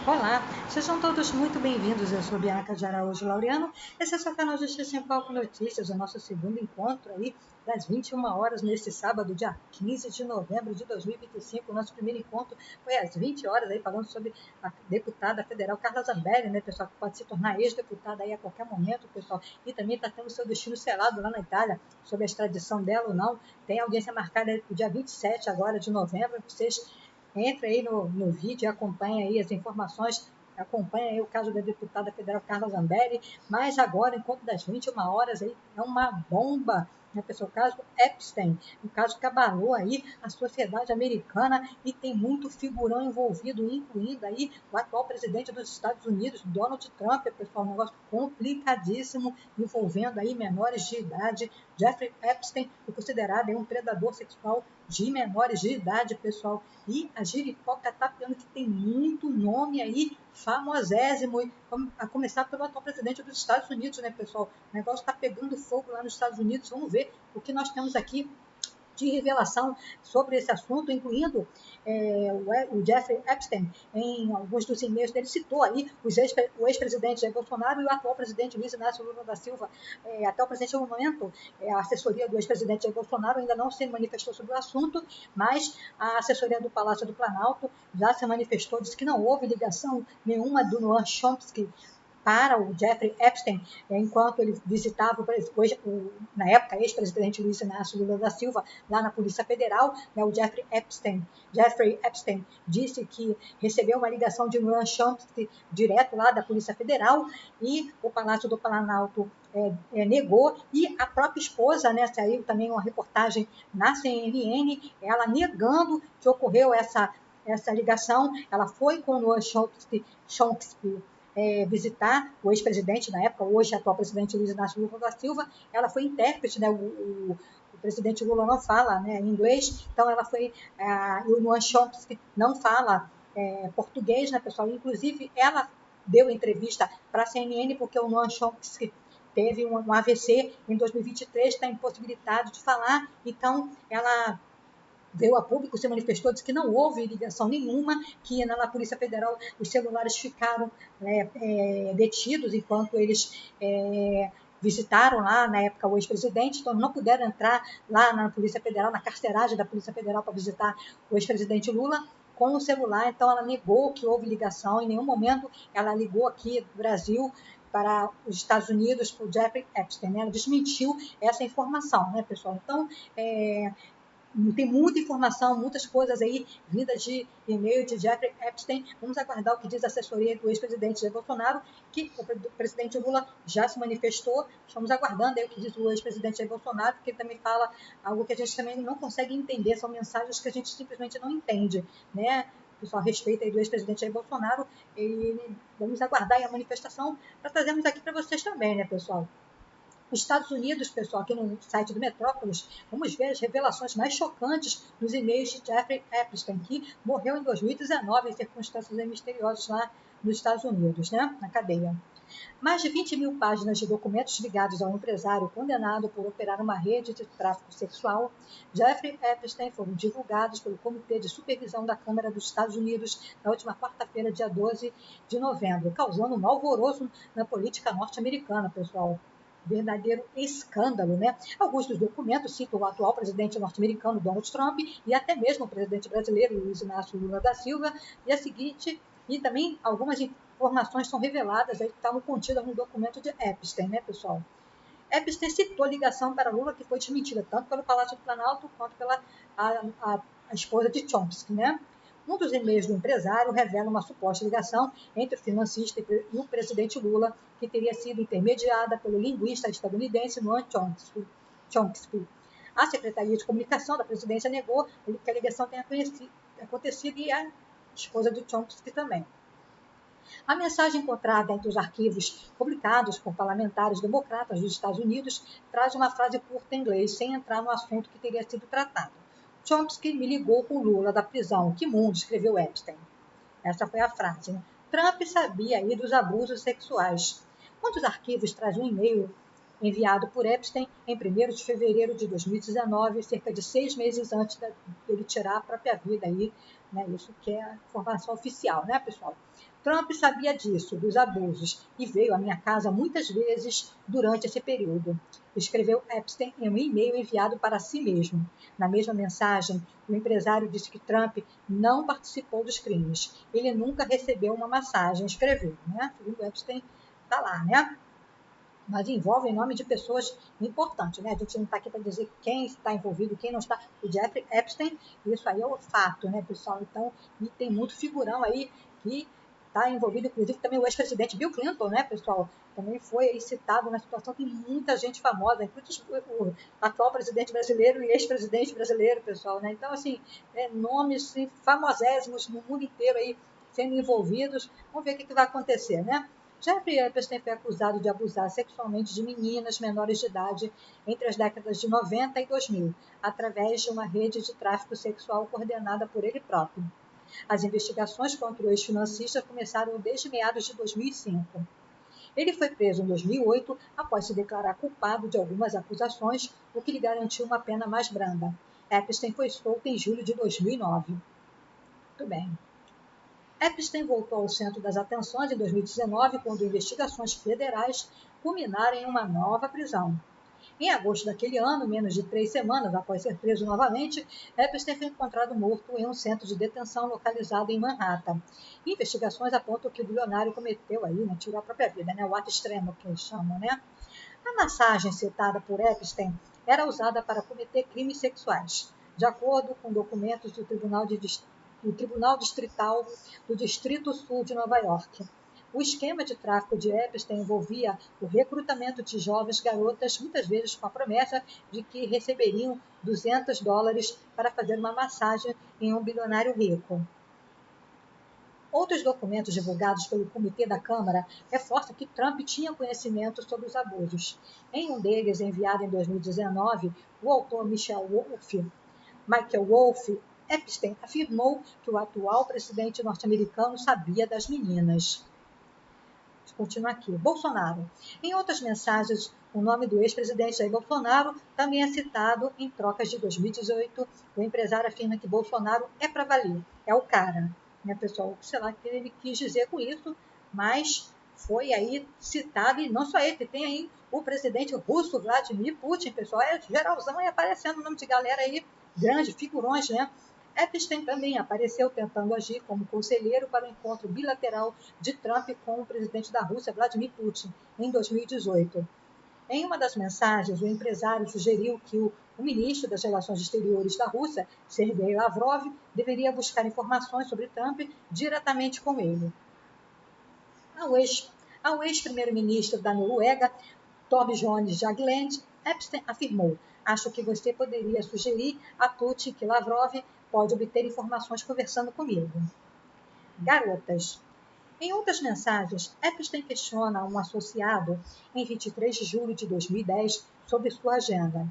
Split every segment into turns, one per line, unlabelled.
Olá, sejam todos muito bem-vindos. Eu sou Bianca de Araújo Laureano. Esse é o seu canal Justiça em Palco Notícias, o nosso segundo encontro aí das 21 horas neste sábado, dia 15 de novembro de 2025. O nosso primeiro encontro foi às 20 horas aí falando sobre a deputada federal Carla Zambelli, né, pessoal, que pode se tornar ex-deputada aí a qualquer momento, pessoal, e também está tendo seu destino selado lá na Itália, sobre a extradição dela ou não. Tem audiência marcada para o dia 27 agora de novembro. Vocês entre aí no vídeo e acompanhe aí as informações, acompanhe aí o caso da deputada federal Carla Zambelli, mas agora, enquanto das 21 horas, aí, é uma bomba, né, pessoal? O caso Epstein, um caso que abalou aí a sociedade americana e tem muito figurão envolvido, incluindo aí o atual presidente dos Estados Unidos, Donald Trump, pessoal, um negócio complicadíssimo, envolvendo aí menores de idade. Jeffrey Epstein foi considerado aí um predador sexual de menores de idade, pessoal, e a giripoca está vendo que tem muito nome aí, famosésimo, a começar pelo atual presidente dos Estados Unidos, né, pessoal? O negócio está pegando fogo lá nos Estados Unidos. Vamos ver o que nós temos aqui de revelação sobre esse assunto, incluindo o Jeffrey Epstein, em alguns dos e-mails dele, citou aí o ex-presidente Jair Bolsonaro e o atual presidente Luiz Inácio Lula da Silva. Até o presente momento, a assessoria do ex-presidente Jair Bolsonaro ainda não se manifestou sobre o assunto, mas a assessoria do Palácio do Planalto já se manifestou, disse que não houve ligação nenhuma do Noam Chomsky para o Jeffrey Epstein, enquanto ele visitava, na época, ex-presidente Luiz Inácio Lula da Silva, lá na Polícia Federal, né, o Jeffrey Epstein disse que recebeu uma ligação de Noam Chomsky direto lá da Polícia Federal, e o Palácio do Planalto negou, e a própria esposa, né, saiu também uma reportagem na CNN, ela negando que ocorreu essa ligação. Ela foi com o Noam Chomsky visitar o ex-presidente, na época, hoje atual presidente Luiz Inácio Lula da Silva. Ela foi intérprete, né? O presidente Lula não fala, né, inglês, então ela foi, o Noam Chomsky não fala português, né, pessoal? Inclusive, ela deu entrevista para a CNN porque o Noam Chomsky teve um AVC em 2023, está impossibilitado de falar, então ela veio a público, se manifestou, disse que não houve ligação nenhuma, que na Polícia Federal os celulares ficaram detidos enquanto eles visitaram lá, na época, o ex-presidente, então não puderam entrar lá na Polícia Federal, na carceragem da Polícia Federal para visitar o ex-presidente Lula com o celular. Então ela negou que houve ligação, em nenhum momento ela ligou aqui do Brasil para os Estados Unidos, para o Jeffrey Epstein, né? Ela desmentiu essa informação, né, pessoal? Então, tem muita informação, muitas coisas aí vindas de e-mail de Jeffrey Epstein. Vamos aguardar o que diz a assessoria do ex-presidente Jair Bolsonaro, que o presidente Lula já se manifestou. Estamos aguardando aí o que diz o ex-presidente Jair Bolsonaro, porque ele também fala algo que a gente também não consegue entender, são mensagens que a gente simplesmente não entende, né? Pessoal, a respeito aí do ex-presidente Jair Bolsonaro, e vamos aguardar aí a manifestação para trazermos aqui para vocês também, né, pessoal? Os Estados Unidos, pessoal, aqui no site do Metrópolis, vamos ver as revelações mais chocantes nos e-mails de Jeffrey Epstein, que morreu em 2019 em circunstâncias misteriosas lá nos Estados Unidos, né, na cadeia. Mais de 20 mil páginas de documentos ligados ao empresário condenado por operar uma rede de tráfico sexual, Jeffrey Epstein, foram divulgados pelo Comitê de Supervisão da Câmara dos Estados Unidos na última quarta-feira, dia 12 de novembro, causando um alvoroço na política norte-americana, pessoal. Verdadeiro escândalo, né? Alguns dos documentos citam o atual presidente norte-americano Donald Trump e até mesmo o presidente brasileiro Luiz Inácio Lula da Silva, e também algumas informações são reveladas aí que estavam contidas no documento de Epstein, né, pessoal? Epstein citou ligação para Lula que foi desmentida tanto pelo Palácio do Planalto quanto pela a esposa de Chomsky, né? Um dos e-mails do empresário revela uma suposta ligação entre o financista e o presidente Lula, que teria sido intermediada pelo linguista estadunidense Noam Chomsky. A Secretaria de Comunicação da Presidência negou que a ligação tenha acontecido, e a esposa de Chomsky também. A mensagem encontrada entre os arquivos publicados por parlamentares democratas dos Estados Unidos traz uma frase curta em inglês, sem entrar no assunto que teria sido tratado. Chomsky me ligou com Lula da prisão. Que mundo, escreveu Epstein. Essa foi a frase, né? Trump sabia aí dos abusos sexuais. Quando os arquivos trazem um e-mail enviado por Epstein em 1º de fevereiro de 2019, cerca de 6 meses antes dele tirar a própria vida aí, né? Isso que é a informação oficial, né, pessoal? Trump sabia disso, dos abusos, e veio à minha casa muitas vezes durante esse período, escreveu Epstein em um e-mail enviado para si mesmo. Na mesma mensagem, o empresário disse que Trump não participou dos crimes. Ele nunca recebeu uma massagem, escreveu, né? Segundo Epstein, está lá, né? Mas envolve em nome de pessoas importantes, né? A gente não está aqui para dizer quem está envolvido, quem não está. O Jeffrey Epstein, isso aí é o fato, né, pessoal? Então, e tem muito figurão aí que está envolvido, inclusive também o ex-presidente Bill Clinton, né, pessoal? Também foi aí citado na situação, tem muita gente famosa, inclusive o atual presidente brasileiro e ex-presidente brasileiro, pessoal, né? Então, assim, nomes assim, famosésimos no mundo inteiro aí sendo envolvidos. Vamos ver o que vai acontecer, né? Jeffrey Epstein foi acusado de abusar sexualmente de meninas menores de idade entre as décadas de 90 e 2000, através de uma rede de tráfico sexual coordenada por ele próprio. As investigações contra o ex-financista começaram desde meados de 2005. Ele foi preso em 2008 após se declarar culpado de algumas acusações, o que lhe garantiu uma pena mais branda. Epstein foi solto em julho de 2009. Muito bem. Epstein voltou ao centro das atenções em 2019, quando investigações federais culminaram em uma nova prisão. Em agosto daquele ano, menos de 3 semanas após ser preso novamente, Epstein foi encontrado morto em um centro de detenção localizado em Manhattan. Investigações apontam que o bilionário cometeu aí, né, tirou a própria vida, né, o ato extremo que eles chamam, né? A massagem citada por Epstein era usada para cometer crimes sexuais, de acordo com documentos do Tribunal Distrital do Distrito Sul de Nova York. O esquema de tráfico de Epstein envolvia o recrutamento de jovens garotas, muitas vezes com a promessa de que receberiam $200 para fazer uma massagem em um bilionário rico. Outros documentos divulgados pelo Comitê da Câmara reforçam que Trump tinha conhecimento sobre os abusos. Em um deles, enviado em 2019, o autor Michael Wolff Epstein afirmou que o atual presidente norte-americano sabia das meninas. Vamos continuar aqui. Bolsonaro. Em outras mensagens, o nome do ex-presidente Jair Bolsonaro também é citado em trocas de 2018. O empresário afirma que Bolsonaro é para valer, é o cara. Né, pessoal? Sei lá o que ele quis dizer com isso, mas foi aí citado, e não só ele, tem aí o presidente russo Vladimir Putin, pessoal, é geralzão aí aparecendo o nome de galera aí, grandes figurões, né? Epstein também apareceu tentando agir como conselheiro para o encontro bilateral de Trump com o presidente da Rússia, Vladimir Putin, em 2018. Em uma das mensagens, o empresário sugeriu que o ministro das Relações Exteriores da Rússia, Sergei Lavrov, deveria buscar informações sobre Trump diretamente com ele. Ao ex-primeiro-ministro da Noruega, Thorbjørn Jagland, Epstein afirmou: "Acho que você poderia sugerir a Putin que Lavrov pode obter informações conversando comigo." Garotas. Em outras mensagens, Epstein questiona um associado em 23 de julho de 2010 sobre sua agenda.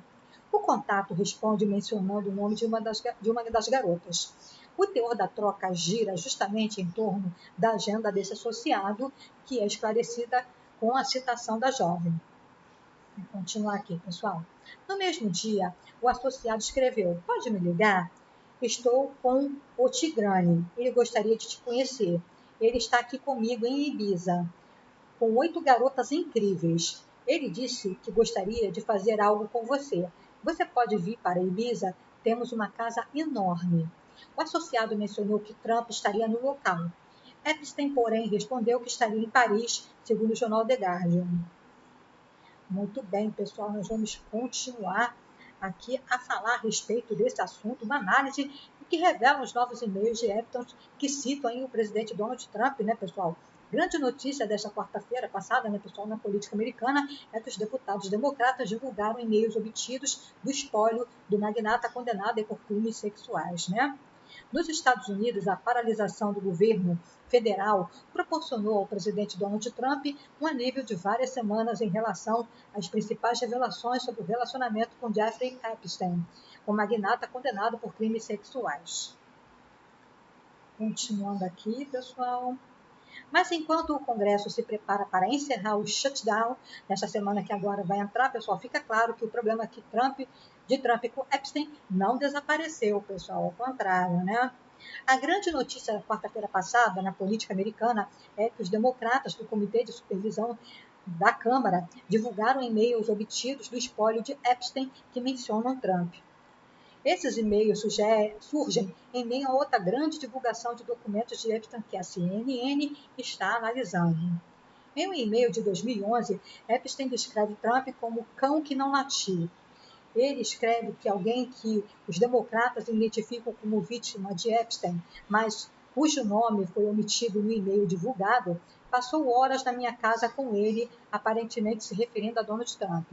O contato responde mencionando o nome de uma das garotas. O teor da troca gira justamente em torno da agenda desse associado, que é esclarecida com a citação da jovem. Vou continuar aqui, pessoal. No mesmo dia, o associado escreveu: "Pode me ligar? Estou com o Tigrane. Ele gostaria de te conhecer. Ele está aqui comigo em Ibiza, com 8 garotas incríveis. Ele disse que gostaria de fazer algo com você. Você pode vir para Ibiza? Temos uma casa enorme." O associado mencionou que Trump estaria no local. Epstein, porém, respondeu que estaria em Paris, segundo o jornal The Guardian. Muito bem, pessoal, nós vamos continuar aqui a falar a respeito desse assunto, uma análise que revela os novos e-mails de Epstein que citam aí o presidente Donald Trump, né, pessoal? Grande notícia desta quarta-feira passada, né, pessoal, na política americana, é que os deputados democratas divulgaram e-mails obtidos do espólio do magnata condenado por crimes sexuais, né? Nos Estados Unidos, a paralisação do governo federal proporcionou ao presidente Donald Trump um alívio de várias semanas em relação às principais revelações sobre o relacionamento com Jeffrey Epstein, o magnata condenado por crimes sexuais. Continuando aqui, pessoal. Mas enquanto o Congresso se prepara para encerrar o shutdown, nesta semana que agora vai entrar, pessoal, fica claro que o problema de Trump com Epstein não desapareceu, pessoal, ao contrário, né? A grande notícia da quarta-feira passada na política americana é que os democratas do Comitê de Supervisão da Câmara divulgaram e-mails obtidos do espólio de Epstein que mencionam Trump. Esses e-mails surgem em meio a outra grande divulgação de documentos de Epstein que a CNN está analisando. Em um e-mail de 2011, Epstein descreve Trump como cão que não latiu. Ele escreve que alguém que os democratas identificam como vítima de Epstein, mas cujo nome foi omitido no e-mail divulgado, passou horas na minha casa com ele, aparentemente se referindo a Donald Trump.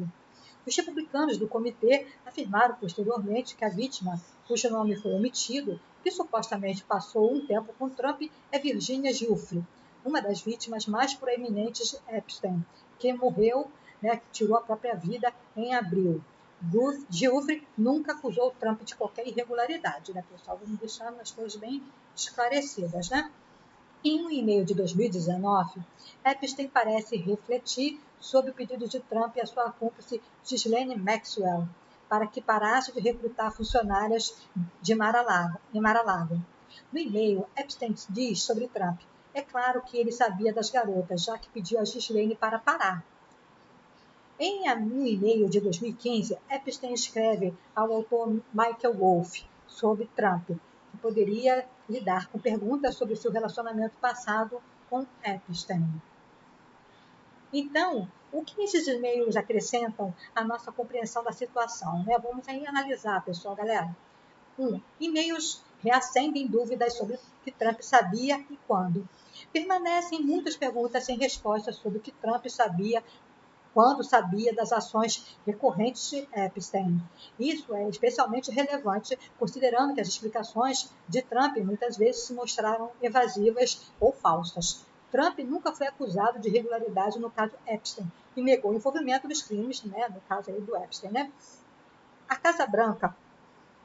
Os republicanos do comitê afirmaram posteriormente que a vítima, cujo nome foi omitido, que supostamente passou um tempo com Trump, é Virginia Giuffre, uma das vítimas mais proeminentes de Epstein, que morreu, que tirou a própria vida em abril. Giuffre nunca acusou Trump de qualquer irregularidade, pessoal? Vamos deixar as coisas bem esclarecidas, Em um e-mail de 2019, Epstein parece refletir sobre o pedido de Trump à sua cúmplice Ghislaine Maxwell para que parasse de recrutar funcionárias em Mar-a-Lago. No e-mail, Epstein diz sobre Trump: é claro que ele sabia das garotas, já que pediu a Ghislaine para parar. Em um e-mail de 2015, Epstein escreve ao autor Michael Wolff sobre Trump, que poderia lidar com perguntas sobre seu relacionamento passado com Epstein. Então, o que esses e-mails acrescentam à nossa compreensão da situação? Vamos aí analisar, pessoal, galera. 1. E-mails reacendem dúvidas sobre o que Trump sabia e quando. Permanecem muitas perguntas sem respostas sobre o que Trump sabia quando sabia das ações recorrentes de Epstein. Isso é especialmente relevante, considerando que as explicações de Trump muitas vezes se mostraram evasivas ou falsas. Trump nunca foi acusado de irregularidade no caso Epstein e negou o envolvimento dos crimes, no caso aí do Epstein. A Casa Branca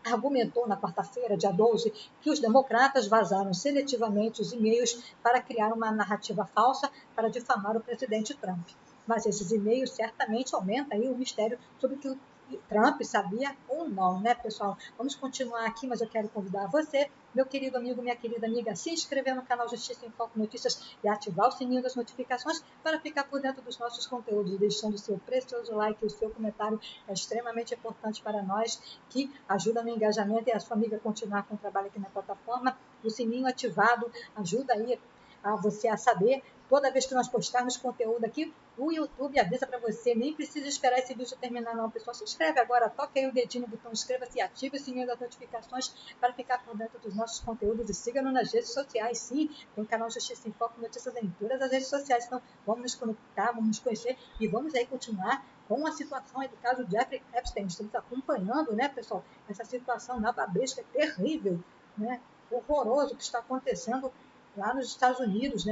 argumentou na quarta-feira, dia 12, que os democratas vazaram seletivamente os e-mails para criar uma narrativa falsa para difamar o presidente Trump. Mas esses e-mails certamente aumentam aí o mistério sobre o que o Trump sabia ou não, pessoal? Vamos continuar aqui, mas eu quero convidar você, meu querido amigo, minha querida amiga, a se inscrever no canal Justiça em Foco Notícias e ativar o sininho das notificações para ficar por dentro dos nossos conteúdos, deixando o seu precioso like e o seu comentário é extremamente importante para nós, que ajuda no engajamento e a sua amiga continuar com o trabalho aqui na plataforma. O sininho ativado ajuda aí a você a saber, toda vez que nós postarmos conteúdo aqui, o YouTube avisa para você, nem precisa esperar esse vídeo terminar não, pessoal. Se inscreve agora, toca aí o dedinho no botão inscreva-se e ative o sininho das notificações para ficar por dentro dos nossos conteúdos e siga-nos nas redes sociais, sim, tem o canal Justiça em Foco Notícias em todas as redes sociais, então vamos nos conectar, vamos nos conhecer e vamos aí continuar com a situação aí do caso de Jeffrey Epstein. Estamos acompanhando, pessoal, essa situação nababesca terrível, horroroso que está acontecendo lá nos Estados Unidos,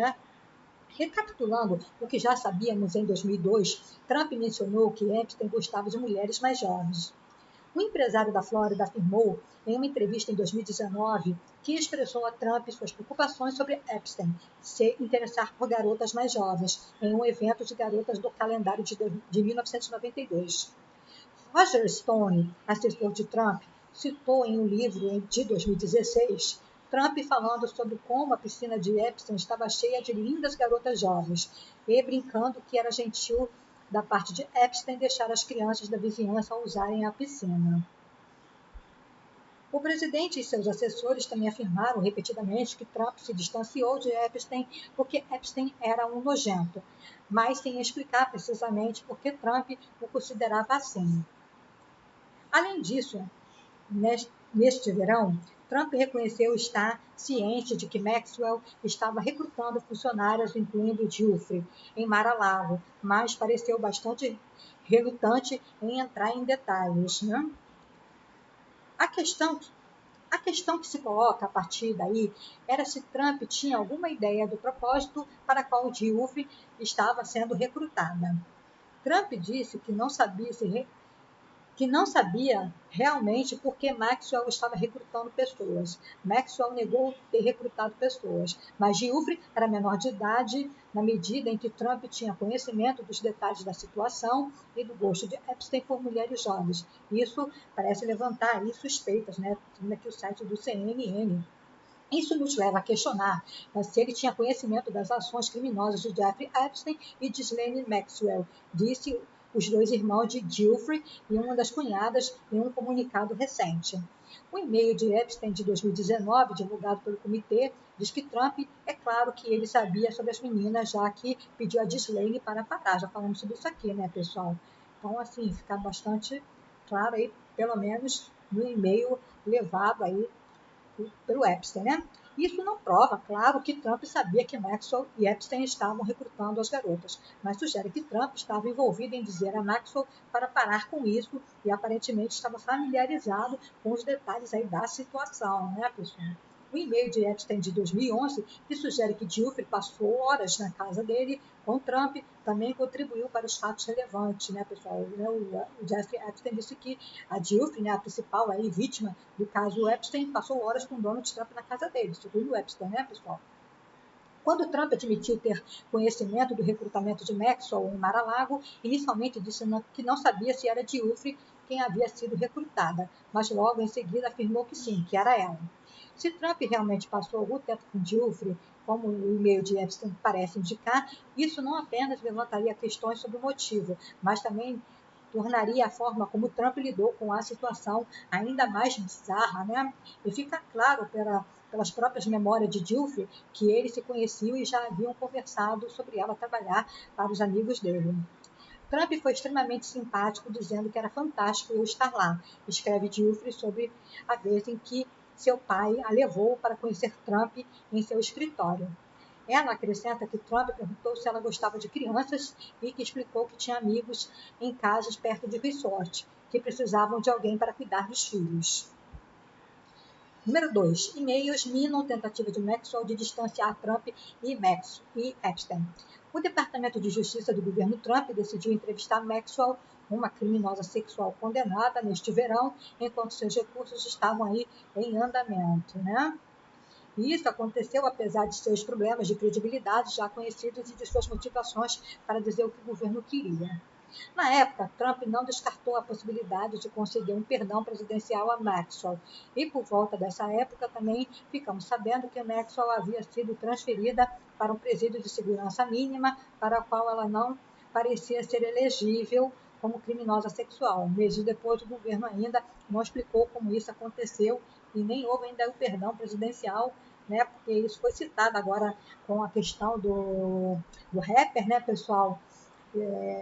Recapitulando o que já sabíamos em 2002, Trump mencionou que Epstein gostava de mulheres mais jovens. Um empresário da Flórida afirmou, em uma entrevista em 2019, que expressou a Trump suas preocupações sobre Epstein se interessar por garotas mais jovens, em um evento de garotas do calendário de 1992. Roger Stone, assessor de Trump, citou em um livro de 2016 Trump falando sobre como a piscina de Epstein estava cheia de lindas garotas jovens e brincando que era gentil da parte de Epstein deixar as crianças da vizinhança usarem a piscina. O presidente e seus assessores também afirmaram repetidamente que Trump se distanciou de Epstein porque Epstein era um nojento, mas sem explicar precisamente por que Trump o considerava assim. Além disso, neste verão, Trump reconheceu estar ciente de que Maxwell estava recrutando funcionários, incluindo Giuffre, em Mar-a-Lago, mas pareceu bastante relutante em entrar em detalhes. A questão que se coloca a partir daí era se Trump tinha alguma ideia do propósito para qual Giuffre estava sendo recrutada. Trump disse que não sabia que não sabia realmente por que Maxwell estava recrutando pessoas. Maxwell negou ter recrutado pessoas, mas Giuffre era menor de idade na medida em que Trump tinha conhecimento dos detalhes da situação e do gosto de Epstein por mulheres jovens. Isso parece levantar aí suspeitas, né? Aqui o site do CNN. Isso nos leva a questionar se ele tinha conhecimento das ações criminosas de Jeffrey Epstein e de Ghislaine Maxwell, disse os dois irmãos de Giuffre e uma das cunhadas em um comunicado recente. O e-mail de Epstein de 2019, divulgado pelo comitê, diz que Trump, é claro que ele sabia sobre as meninas, já que pediu a Ghislaine para parar. Já falamos sobre isso aqui, né, pessoal? Então, assim, fica bastante claro aí, pelo menos no e-mail levado aí pelo Epstein, né? Isso não prova, claro, que Trump sabia que Maxwell e Epstein estavam recrutando as garotas, mas sugere que Trump estava envolvido em dizer a Maxwell para parar com isso e aparentemente estava familiarizado com os detalhes aí da situação, né, pessoal? O e-mail de Epstein de 2011, que sugere que Giuffre passou horas na casa dele com Trump, também contribuiu para os fatos relevantes, né, pessoal? O Jeffrey Epstein disse que a Giuffre, né, a principal aí, vítima do caso Epstein, passou horas com Donald Trump na casa dele, segundo o Epstein, né, pessoal? Quando Trump admitiu ter conhecimento do recrutamento de Maxwell em Mar-a-Lago, inicialmente disse que não sabia se era Giuffre quem havia sido recrutada, mas logo em seguida afirmou que sim, que era ela. Se Trump realmente passou algum tempo com Giuffre, como o e-mail de Epstein parece indicar, isso não apenas levantaria questões sobre o motivo, mas também tornaria a forma como Trump lidou com a situação ainda mais bizarra, né? E fica claro pelas próprias memórias de Giuffre que eles se conheciam e já haviam conversado sobre ela trabalhar para os amigos dele. Trump foi extremamente simpático, dizendo que era fantástico eu estar lá, escreve Giuffre sobre a vez em que seu pai a levou para conhecer Trump em seu escritório. Ela acrescenta que Trump perguntou se ela gostava de crianças e que explicou que tinha amigos em casas perto de resort, que precisavam de alguém para cuidar dos filhos. Número 2. E-mails minam tentativa de Maxwell de distanciar Trump e Epstein. O Departamento de Justiça do governo Trump decidiu entrevistar Maxwell, uma criminosa sexual condenada, neste verão, enquanto seus recursos estavam aí em andamento, né? E isso aconteceu apesar de seus problemas de credibilidade já conhecidos e de suas motivações para dizer o que o governo queria. Na época, Trump não descartou a possibilidade de conceder um perdão presidencial a Maxwell, e por volta dessa época também ficamos sabendo que Maxwell havia sido transferida para um presídio de segurança mínima, para o qual ela não parecia ser elegível como criminosa sexual. Meses depois, o governo ainda não explicou como isso aconteceu e nem houve ainda o perdão presidencial, né? Porque isso foi citado agora com a questão do rapper, né, pessoal?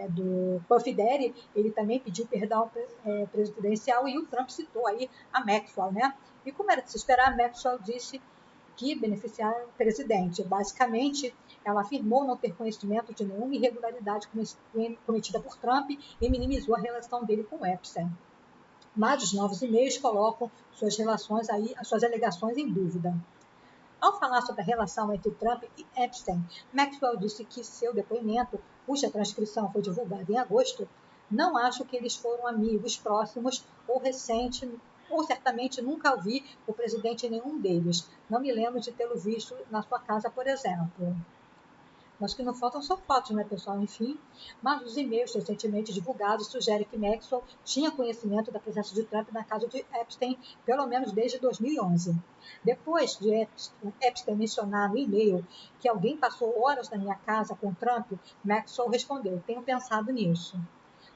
Do Puff Daddy, ele também pediu perdão presidencial e o Trump citou aí a Maxwell, né? E como era de se esperar, a Maxwell disse que beneficiaram o presidente. Basicamente, ela afirmou não ter conhecimento de nenhuma irregularidade cometida por Trump e minimizou a relação dele com Epstein. Mas os novos e-mails colocam suas alegações em dúvida. Ao falar sobre a relação entre Trump e Epstein, Maxwell disse que seu depoimento, cuja transcrição foi divulgada em agosto, não acho que eles foram amigos próximos ou certamente nunca ouvi o presidente em nenhum deles. Não me lembro de tê-lo visto na sua casa, por exemplo. Mas que não faltam são fotos, né, pessoal? Enfim, mas os e-mails recentemente divulgados sugerem que Maxwell tinha conhecimento da presença de Trump na casa de Epstein, pelo menos desde 2011. Depois de Epstein mencionar no e-mail que alguém passou horas na minha casa com Trump, Maxwell respondeu: tenho pensado nisso.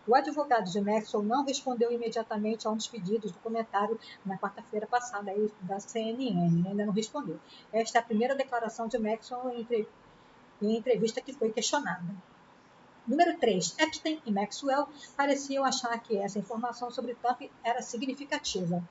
O advogado de Maxwell não respondeu imediatamente a um dos pedidos do comentário na quarta-feira passada aí, da CNN, ainda não respondeu. Esta é a primeira declaração de Maxwell em entrevista que foi questionada. Número 3. Epstein e Maxwell pareciam achar que essa informação sobre Trump era significativa.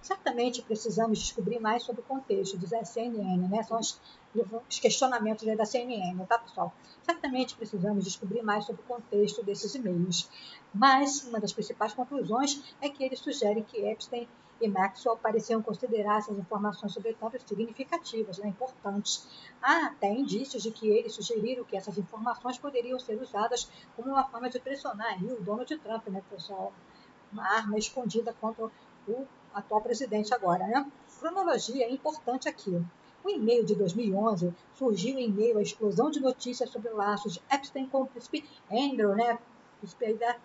Certamente precisamos descobrir mais sobre o contexto, diz a CNN, né? São os questionamentos da CNN, tá, pessoal? Certamente precisamos descobrir mais sobre o contexto desses e-mails. Mas uma das principais conclusões é que eles sugerem que Epstein e Maxwell pareciam considerar essas informações sobre Trump significativas, né, importantes. Há até indícios de que eles sugeriram que essas informações poderiam ser usadas como uma forma de pressionar o Donald Trump, né, pessoal? uma arma escondida contra o atual presidente agora, né? Cronologia é importante aqui. O e-mail de 2011 surgiu em meio à explosão de notícias sobre laços de Epstein com o príncipe Andrew, né? Príncipe da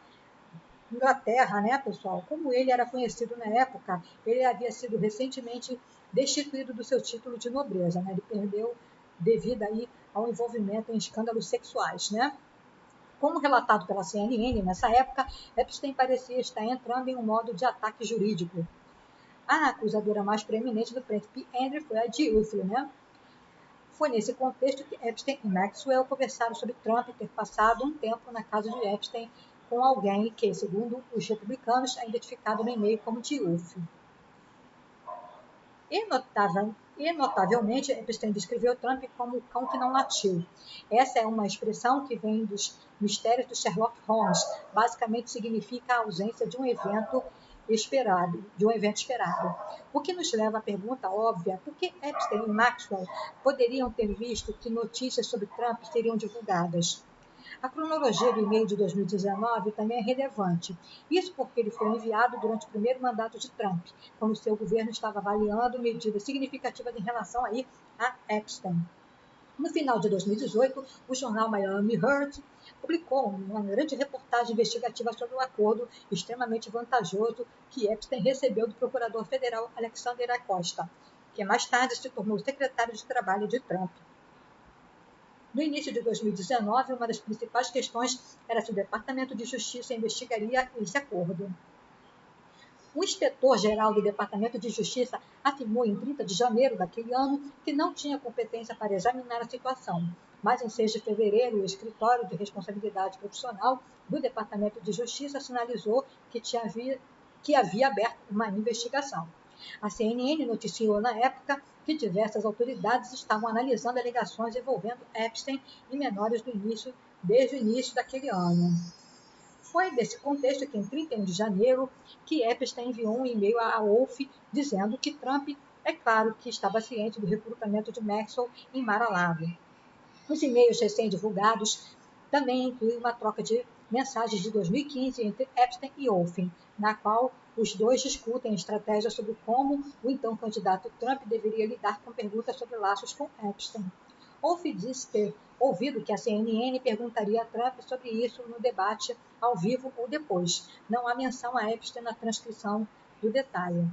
Inglaterra, né, pessoal? Como ele era conhecido na época, ele havia sido recentemente destituído do seu título de nobreza, né? Ele perdeu devido aí ao envolvimento em escândalos sexuais, né? Como relatado pela CNN, nessa época, Epstein parecia estar entrando em um modo de ataque jurídico. A acusadora mais preeminente do príncipe Andrew foi a Giuffre, né? Foi nesse contexto que Epstein e Maxwell conversaram sobre Trump ter passado um tempo na casa de Epstein com alguém que, segundo os republicanos, é identificado no e-mail como Giuffre. E notavelmente, Epstein descreveu Trump como o cão que não latiu. Essa é uma expressão que vem dos mistérios do Sherlock Holmes. Basicamente significa a ausência de um evento esperado. O que nos leva à pergunta óbvia: por que Epstein e Maxwell poderiam ter visto que notícias sobre Trump seriam divulgadas? A cronologia do e-mail de 2019 também é relevante. Isso porque ele foi enviado durante o primeiro mandato de Trump, quando seu governo estava avaliando medidas significativas em relação aí a Epstein. No final de 2018, o jornal Miami Herald publicou uma grande reportagem investigativa sobre o acordo extremamente vantajoso que Epstein recebeu do procurador federal Alexander Acosta, que mais tarde se tornou secretário de trabalho de Trump. No início de 2019, uma das principais questões era se o Departamento de Justiça investigaria esse acordo. O inspetor-geral do Departamento de Justiça afirmou em 30 de janeiro daquele ano que não tinha competência para examinar a situação, mas em 6 de fevereiro, o Escritório de Responsabilidade Profissional do Departamento de Justiça sinalizou que havia aberto uma investigação. A CNN noticiou na época que diversas autoridades estavam analisando alegações envolvendo Epstein e menores desde o início daquele ano. Foi nesse contexto que, em 31 de janeiro, que Epstein enviou um e-mail a Wolf dizendo que Trump, é claro, que estava ciente do recrutamento de Maxwell em Mar-a-Lago. Os e-mails recém-divulgados também incluem uma troca de mensagens de 2015 entre Epstein e Wolf, na qual os dois discutem estratégias sobre como o então candidato Trump deveria lidar com perguntas sobre laços com Epstein. Wolf disse ter ouvido que a CNN perguntaria a Trump sobre isso no debate ao vivo ou depois. Não há menção a Epstein na transcrição do detalhe.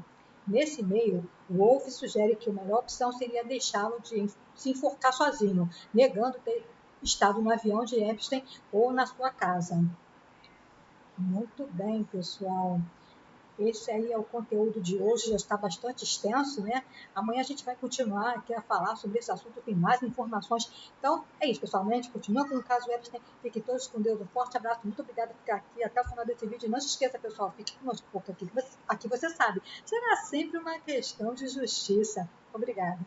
Nesse e-mail, Wolf sugere que a melhor opção seria deixá-lo de se enforcar sozinho, negando ter estado no avião de Epstein ou na sua casa. Muito bem, pessoal. Esse aí é o conteúdo de hoje, já está bastante extenso, né? Amanhã a gente vai continuar aqui a falar sobre esse assunto, tem mais informações. Então, é isso, pessoal. Amanhã a gente continua com o caso Epstein. Fiquem todos com Deus. Um forte abraço. Muito obrigada por ficar aqui até o final desse vídeo. E não se esqueça, pessoal, fique conosco um pouco aqui. Aqui você sabe, será sempre uma questão de justiça. Obrigada.